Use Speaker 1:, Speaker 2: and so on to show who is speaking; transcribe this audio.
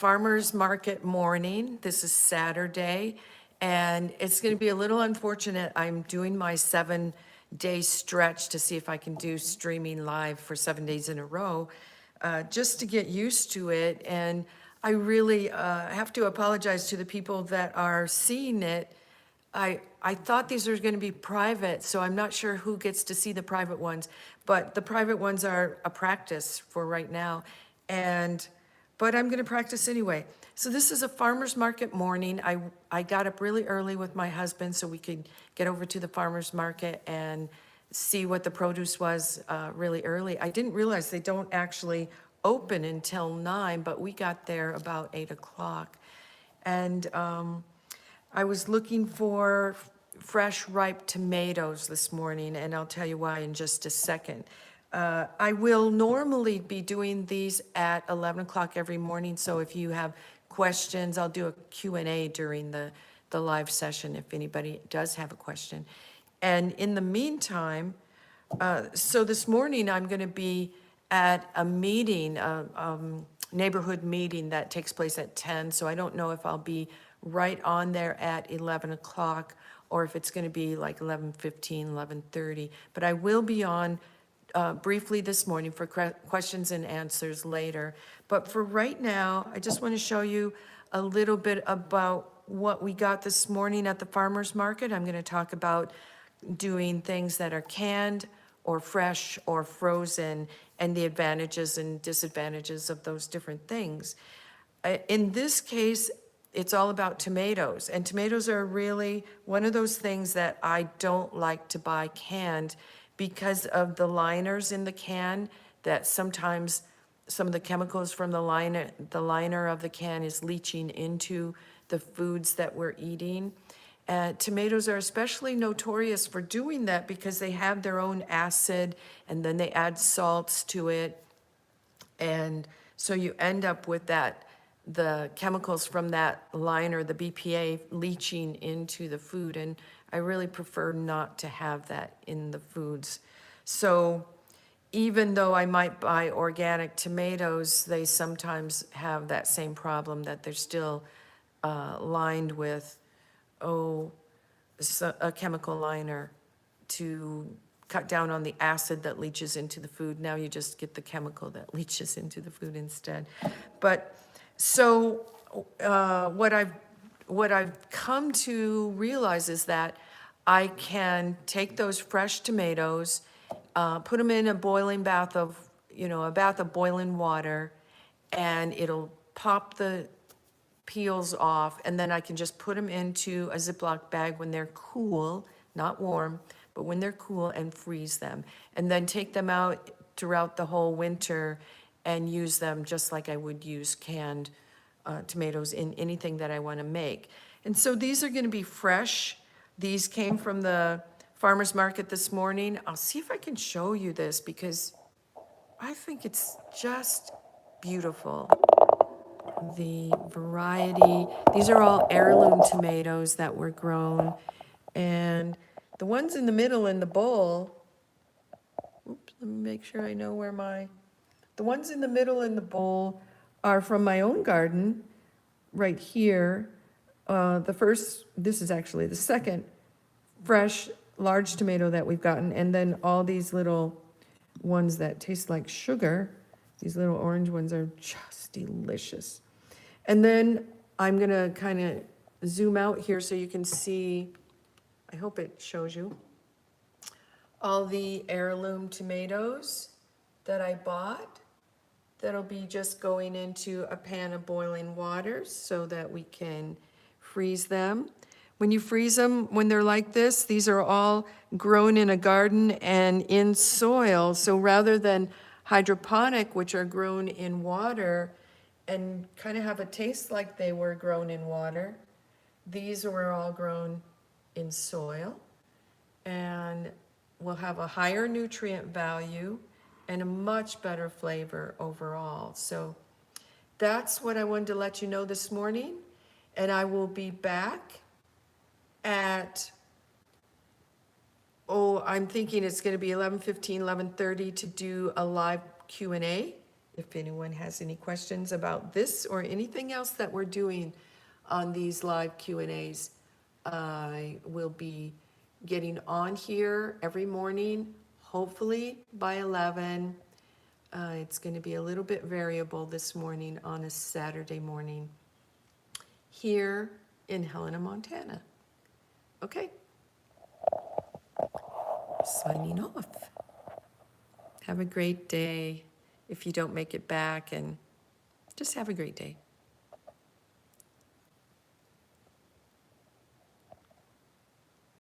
Speaker 1: farmer's market morning. This is Saturday, and it's going to be a little unfortunate. I'm doing my 7-day stretch to see if I can do streaming live for 7 days in a row, just to get used to it. And I really have to apologize to the people that are seeing it. I thought these were going to be private, so I'm not sure who gets to see the private ones, but the private ones are a practice for right now. But I'm going to practice anyway. So this is a farmer's market morning. I got up really early with my husband so we could get over to the farmer's market and see what the produce was really early. I didn't realize they don't actually open until 9, but we got there about 8 o'clock. And I was looking for fresh, ripe tomatoes this morning, and I'll tell you why in just a second. I will normally be doing these at 11 o'clock every morning, so if you have questions, I'll do a Q&A during the live session if anybody does have a question. And in the meantime, so this morning I'm going to be at a meeting, neighborhood meeting that takes place at 10, so I don't know if I'll be right on there at 11 o'clock or if it's going to be like 11:15, 11:30, but I will be on briefly this morning for questions and answers later. But for right now, I just want to show you a little bit about what we got this morning at the farmer's market. I'm going to talk about doing things that are canned or fresh or frozen and the advantages and disadvantages of those different things. In this case, it's all about tomatoes, and tomatoes are really one of those things that I don't like to buy canned because of the liners in the can, that sometimes some of the chemicals from the liner of the can is leaching into the foods that we're eating. Tomatoes are especially notorious for doing that because they have their own acid and then they add salts to it. And so you end up with the chemicals from that liner, the BPA, leaching into the food. And I really prefer not to have that in the foods. So even though I might buy organic tomatoes, they sometimes have that same problem, that they're still lined with, a chemical liner to cut down on the acid that leaches into the food. Now you just get the chemical that leaches into the food instead. But so what I've come to realize is that I can take those fresh tomatoes, put them in a boiling bath of, a bath of boiling water, and it'll pop the peels off, and then I can just put them into a Ziploc bag when they're cool, not warm, but when they're cool, and freeze them. And then take them out throughout the whole winter and use them just like I would use canned tomatoes in anything that I want to make. And so these are going to be fresh. These came from the farmer's market this morning. I'll see if I can show you this because I think it's just beautiful. The variety, these are all heirloom tomatoes that were grown. And the ones in the middle in the bowl, oops, let me make sure I know where the ones in the middle in the bowl are from my own garden right here. This is actually the second fresh large tomato that we've gotten, and then all these little ones that taste like sugar, these little orange ones are just delicious. And then I'm gonna kind of zoom out here so you can see, I hope it shows you, all the heirloom tomatoes that I bought. That'll be just going into a pan of boiling water so that we can freeze them. When you freeze them, when they're like this, these are all grown in a garden and in soil. So rather than hydroponic, which are grown in water and kind of have a taste like they were grown in water, these were all grown in soil and will have a higher nutrient value and a much better flavor overall. So that's what I wanted to let you know this morning. And I will be back at, I'm thinking it's going to be 11:15, 11:30 to do a live Q&A. If anyone has any questions about this or anything else that we're doing on these live Q&As, I will be getting on here every morning, hopefully by 11. It's going to be a little bit variable this morning on a Saturday morning here in Helena, Montana. Okay. Signing off. Have a great day if you don't make it back, and just have a great day.